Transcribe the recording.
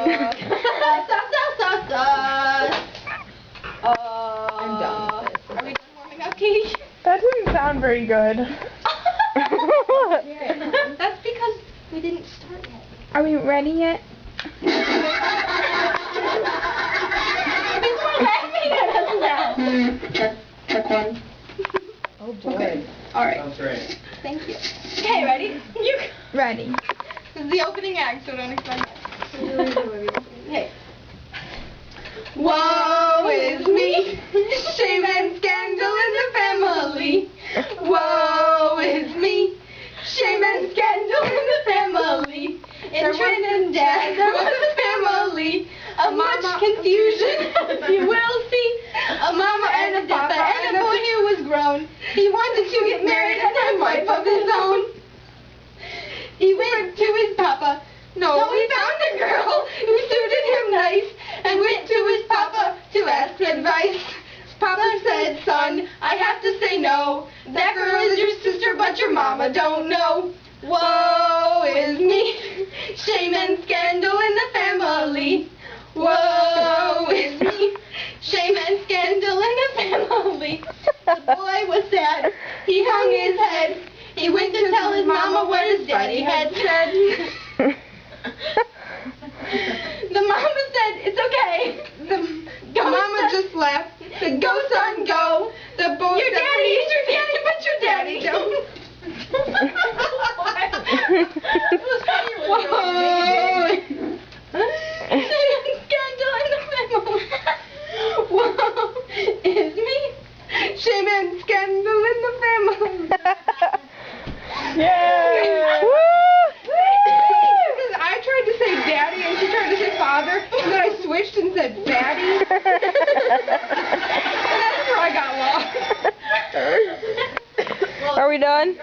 I'm done with this. Are we done warming up, Katie? That didn't sound very good. That's because we didn't start yet. Are we ready yet? Check one. Oh boy. Okay. Alright. Sounds great. Thank you. Okay, ready? You. Ready. This is the opening act, so don't expect it. Hey. Woe is me, shame and scandal in the family. Woe is me, shame and scandal in the family. In Trinidad there was a family of much confusion, you will see. A mama and a papa and a boy who was grown. He wanted to get married and have a wife of his own. He went to his papa. No, he found a girl who suited him nice and went to his papa to ask advice. Papa said, son, I have to say no. That girl is your sister, but your mama don't know. Woe is me, shame and scandal in the family. Woe is me, shame and scandal in the family. The boy was sad, he hung his head. He went to tell his mama what his daddy had said. The mama said, it's okay. The mama just laughed. Said, go son, go. The boy your daddy is your daddy, but your daddy don't. Whoa. Scandal in the family. Whoa is me. Shame and scandal in the family. Yeah. Because I tried to say daddy and she tried to say father, and then I switched and said baddie. And that's where I got lost. Are we done?